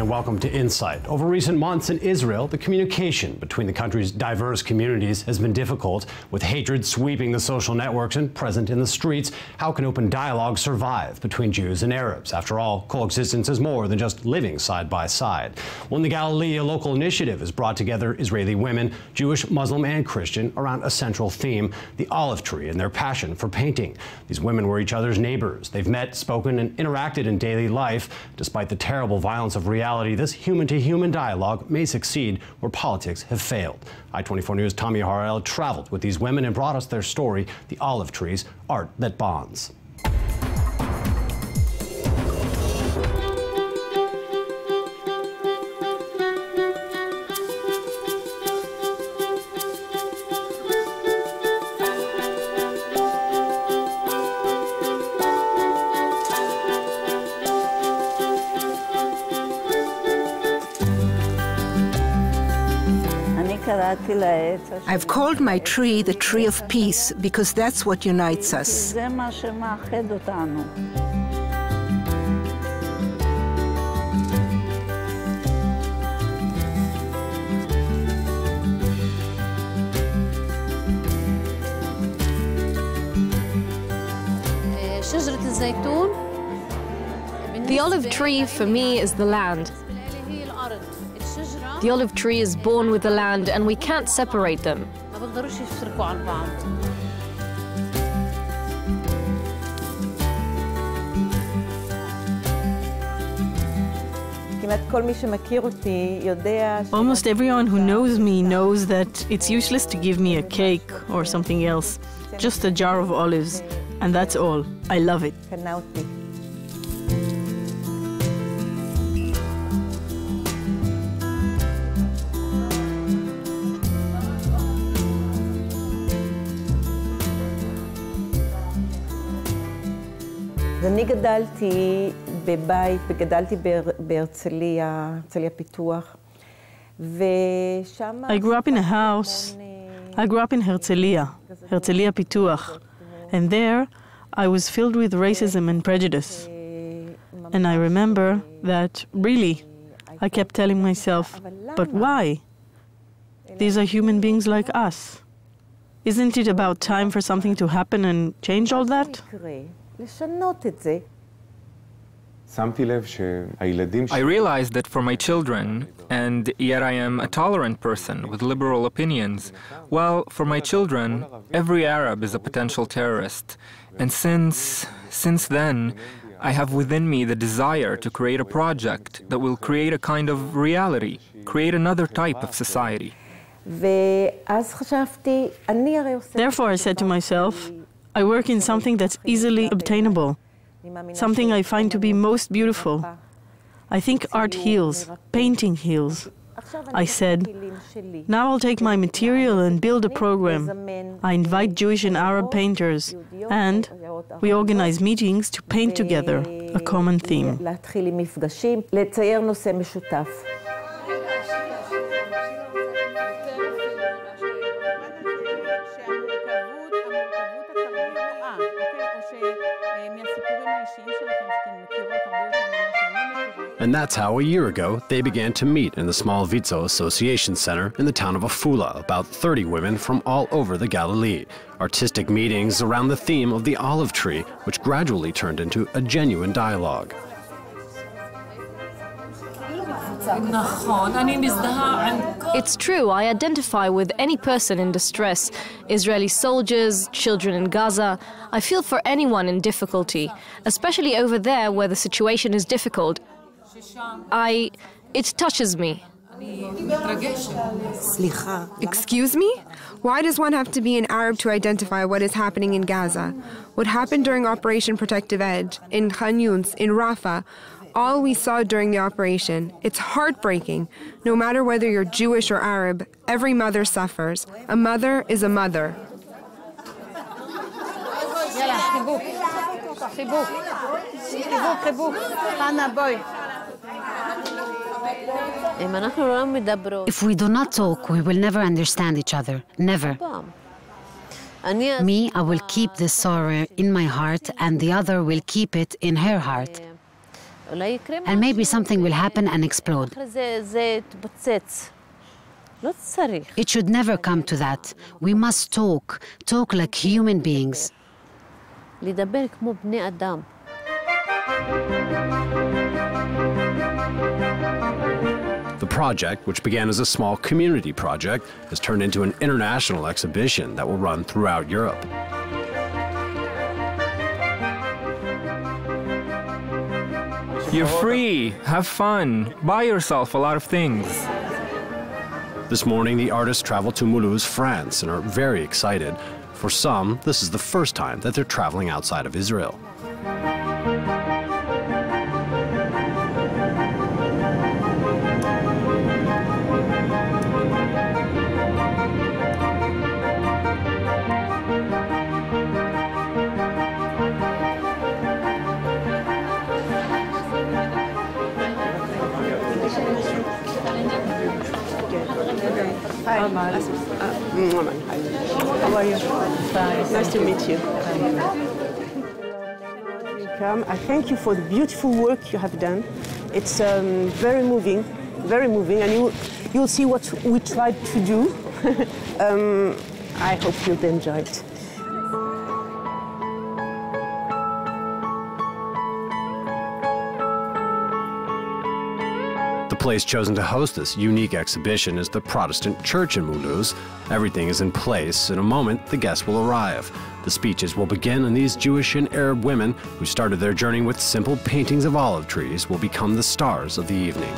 and welcome to Insight. Over recent months in Israel, the communication between the country's diverse communities has been difficult, with hatred sweeping the social networks and present in the streets. How can open dialogue survive between Jews and Arabs? After all, coexistence is more than just living side by side. Well, in the Galilee, a local initiative has brought together Israeli women, Jewish, Muslim, and Christian, around a central theme, the olive tree and their passion for painting. These women were each other's neighbors. They've met, spoken, and interacted in daily life. Despite the terrible violence of reality, this human-to-human dialogue may succeed where politics have failed. I-24 News' Tami Harel traveled with these women and brought us their story, The Olive Trees, Art That Bonds. I've called my tree the tree of peace because that's what unites us. The olive tree for me is the land. The olive tree is born with the land, and we can't separate them. Almost everyone who knows me knows that it's useless to give me a cake or something else, just a jar of olives, and that's all. I love it. אני גדלתי בבית, וגדלתי בהרצליה, הרצליה פיתוח, ושם... I grew up in a house. I grew up in Herzliya, Herzliya Pituach, and there I was filled with racism and prejudice. And I remember that, really, I kept telling myself, but why? These are human beings like us. Isn't it about time for something to happen and change all that? I realized that for my children, and yet I am a tolerant person with liberal opinions, well, for my children, every Arab is a potential terrorist. And since then, I have within me the desire to create a project that will create a kind of reality, create another type of society. Therefore, I said to myself, I work in something that's easily obtainable, something I find to be most beautiful. I think art heals, painting heals. I said, now I'll take my material and build a program. I invite Jewish and Arab painters, and we organize meetings to paint together a common theme. And that's how, a year ago, they began to meet in the small Vizo Association Center in the town of Afula, about 30 women from all over the Galilee. Artistic meetings around the theme of the olive tree, which gradually turned into a genuine dialogue. It's true, I identify with any person in distress. Israeli soldiers, children in Gaza. I feel for anyone in difficulty, especially over there where the situation is difficult. It touches me. Excuse me? Why does one have to be an Arab to identify what is happening in Gaza? What happened during Operation Protective Edge, in Khan Younis, in Rafah, all we saw during the operation. It's heartbreaking. No matter whether you're Jewish or Arab, every mother suffers. A mother is a mother. If we do not talk, we will never understand each other. Never. Me, I will keep this sorrow in my heart, and the other will keep it in her heart. And maybe something will happen and explode. It should never come to that. We must talk like human beings. The project, which began as a small community project, has turned into an international exhibition that will run throughout Europe. You're free, have fun, buy yourself a lot of things. This morning, the artists traveled to Mulhouse, France, and are very excited. For some, this is the first time that they're traveling outside of Israel. Hi. How are you? Fine. Nice to meet you. I thank you for the beautiful work you have done. It's very moving, and you'll see what we tried to do. I hope you'll enjoy it. The place chosen to host this unique exhibition is the Protestant Church in Mulhouse. Everything is in place. In a moment, the guests will arrive. The speeches will begin, and these Jewish and Arab women, who started their journey with simple paintings of olive trees, will become the stars of the evening.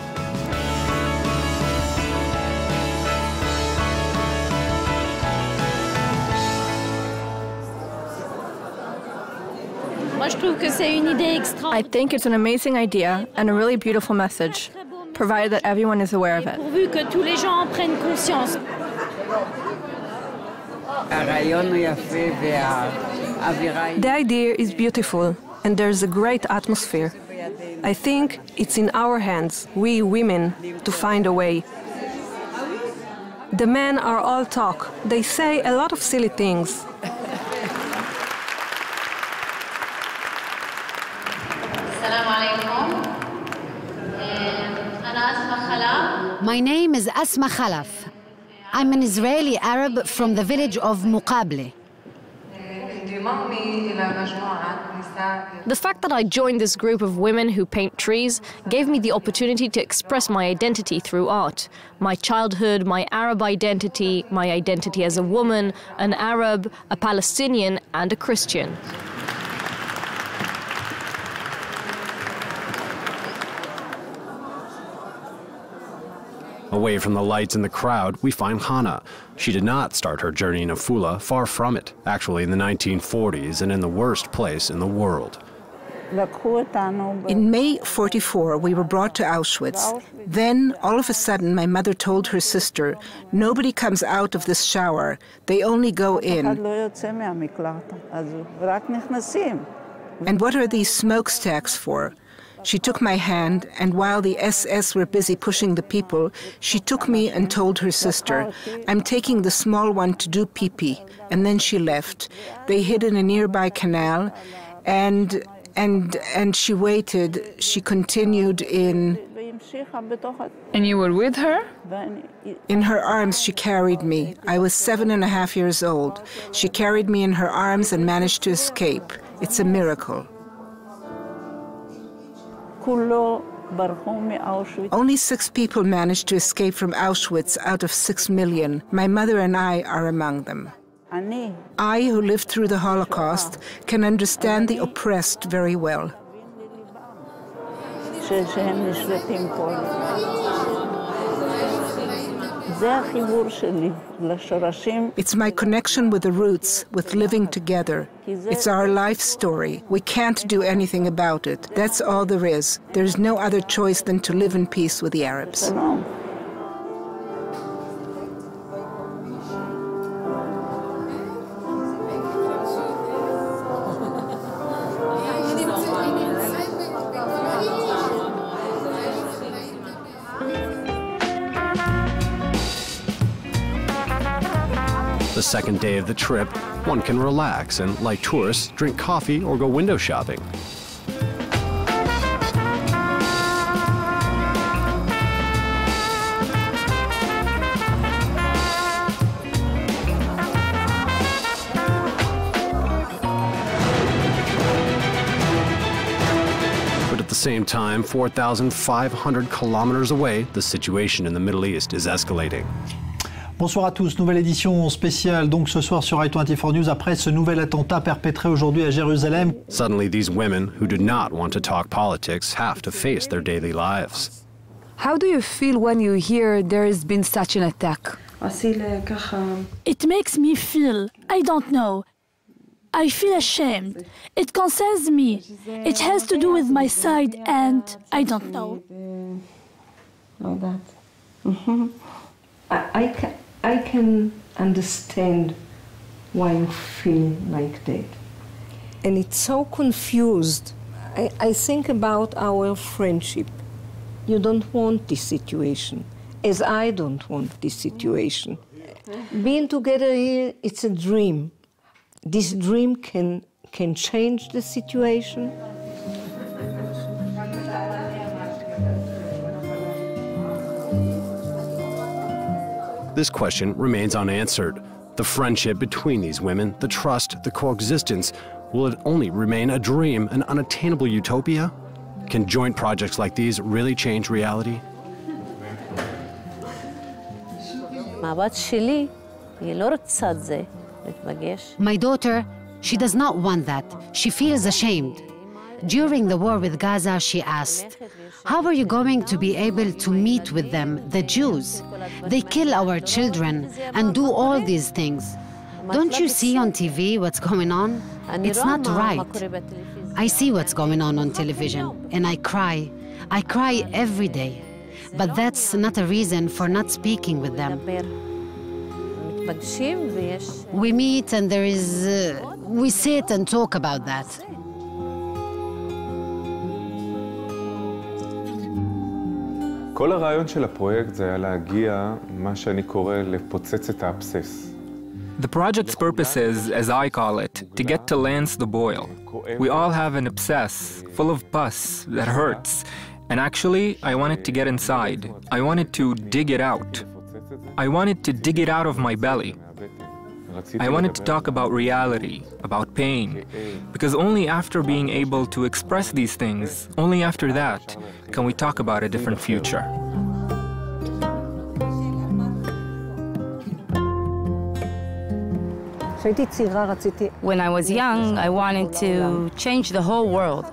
I think it's an amazing idea and a really beautiful message, provided that everyone is aware of it. The idea is beautiful, and there's a great atmosphere. I think it's in our hands, we women, to find a way. The men are all talk. They say a lot of silly things. My name is Asma Khalaf. I'm an Israeli Arab from the village of Muqable. The fact that I joined this group of women who paint trees gave me the opportunity to express my identity through art. My childhood, my Arab identity, my identity as a woman, an Arab, a Palestinian, and a Christian. Away from the lights and the crowd, we find Hannah. She did not start her journey in Afula, far from it, actually in the 1940s and in the worst place in the world. In May '44, we were brought to Auschwitz. Then, all of a sudden, my mother told her sister, "Nobody comes out of this shower. They only go in. And what are these smokestacks for?" She took my hand, and while the SS were busy pushing the people, she took me and told her sister, "I'm taking the small one to do pee-pee." And then she left. They hid in a nearby canal, and she waited. She continued in... And you were with her? In her arms, she carried me. I was 7.5 years old. She carried me in her arms and managed to escape. It's a miracle. Only 6 people managed to escape from Auschwitz out of 6 million. My mother and I are among them. I, who lived through the Holocaust, can understand the oppressed very well. It's my connection with the roots, with living together. It's our life story. We can't do anything about it. That's all there is. There's no other choice than to live in peace with the Arabs. The second day of the trip, one can relax and, like tourists, drink coffee or go window shopping. same time, 4,500 kilometers away, the situation in the Middle East is escalating. Bonsoir à tous, nouvelle édition spéciale donc ce soir sur i24 News après ce nouvel attentat perpétré aujourd'hui à Jérusalem. Suddenly these women who do not want to talk politics have to face their daily lives. How do you feel when you hear there has been such an attack? It makes me feel, I don't know. I feel ashamed. It concerns me. It has to do with my side and I don't know. I can understand why you feel like that. And it's so confused. I think about our friendship. You don't want this situation, as I don't want this situation. Being together here, it's a dream. This dream can change the situation. This question remains unanswered. The friendship between these women, the trust, the coexistence, will it only remain a dream, an unattainable utopia? Can joint projects like these really change reality? My daughter, she does not want that. She feels ashamed. During the war with Gaza, she asked, "How are you going to be able to meet with them, the Jews? They kill our children and do all these things. Don't you see on TV what's going on? It's not right." I see what's going on television, and I cry. I cry every day. But that's not a reason for not speaking with them. We meet and we sit and talk about that. כל הרעיון של הפרויקט זה היה להגיע, מה שאני קורא, לפוצץ את האבסס. The project's purpose is, as I call it, to get to lance the boil. We all have an abscess, full of pus, that hurts. And actually, I wanted to get inside. I wanted to dig it out. I wanted to dig it out of my belly. I wanted to talk about reality, about pain, because only after being able to express these things, only after that, can we talk about a different future. When I was young, I wanted to change the whole world.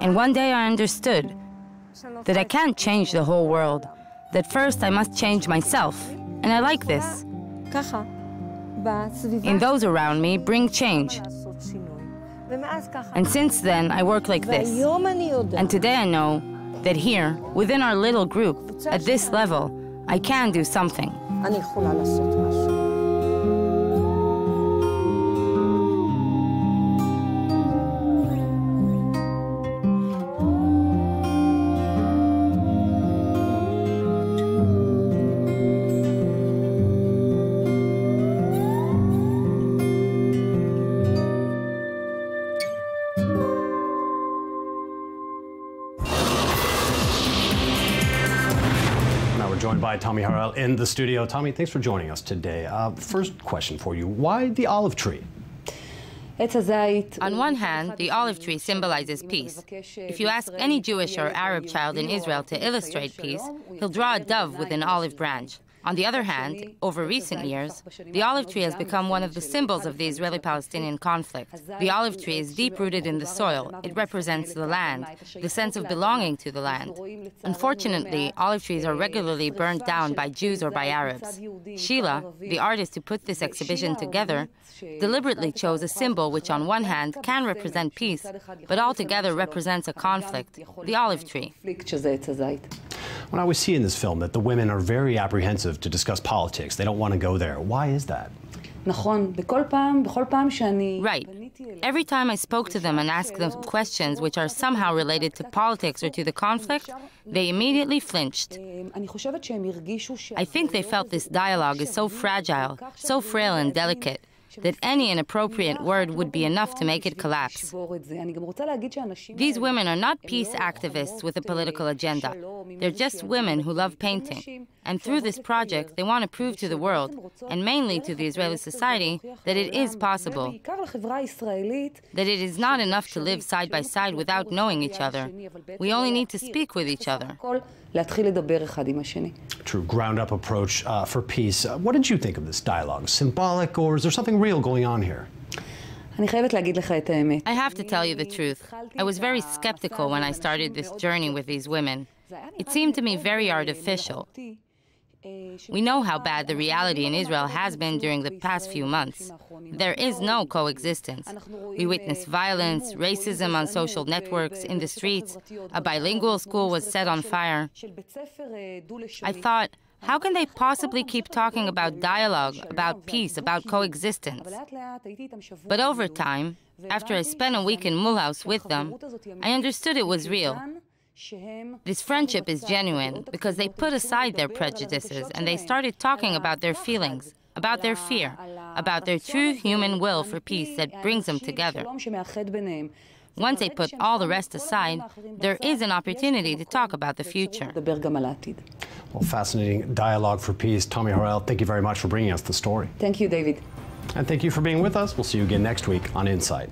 And one day I understood that I can't change the whole world, that first I must change myself. And I like this. And those around me bring change. And since then, I work like this. And today I know that here, within our little group, at this level, I can do something. Joined by Tami Harel in the studio. Tami, thanks for joining us today. First question for you, why the olive tree? On one hand, the olive tree symbolizes peace. If you ask any Jewish or Arab child in Israel to illustrate peace, he'll draw a dove with an olive branch. On the other hand, over recent years, the olive tree has become one of the symbols of the Israeli-Palestinian conflict. The olive tree is deep-rooted in the soil. It represents the land, the sense of belonging to the land. Unfortunately, olive trees are regularly burned down by Jews or by Arabs. Sheila, the artist who put this exhibition together, deliberately chose a symbol which on one hand can represent peace, but altogether represents a conflict, the olive tree. When I always see in this film that the women are very apprehensive to discuss politics. They don't want to go there. Why is that? Right. Every time I spoke to them and asked them questions which are somehow related to politics or to the conflict, they immediately flinched. I think they felt this dialogue is so fragile, so frail and delicate, that any inappropriate word would be enough to make it collapse. These women are not peace activists with a political agenda. They're just women who love painting. And through this project, they want to prove to the world, and mainly to the Israeli society, that it is possible. That it is not enough to live side by side without knowing each other. We only need to speak with each other. True ground-up approach for peace. What did you think of this dialogue? Symbolic, or is there something real going on here? I have to tell you the truth. I was very skeptical when I started this journey with these women. It seemed to me very artificial. We know how bad the reality in Israel has been during the past few months. There is no coexistence. We witness violence, racism on social networks, in the streets. A bilingual school was set on fire. I thought, how can they possibly keep talking about dialogue, about peace, about coexistence? But over time, after I spent a week in Mulhouse with them, I understood it was real. This friendship is genuine because they put aside their prejudices and they started talking about their feelings, about their fear, about their true human will for peace that brings them together. Once they put all the rest aside, there is an opportunity to talk about the future. Well, fascinating dialogue for peace. Tami Harel, thank you very much for bringing us the story. Thank you, David. And thank you for being with us. We'll see you again next week on Insight.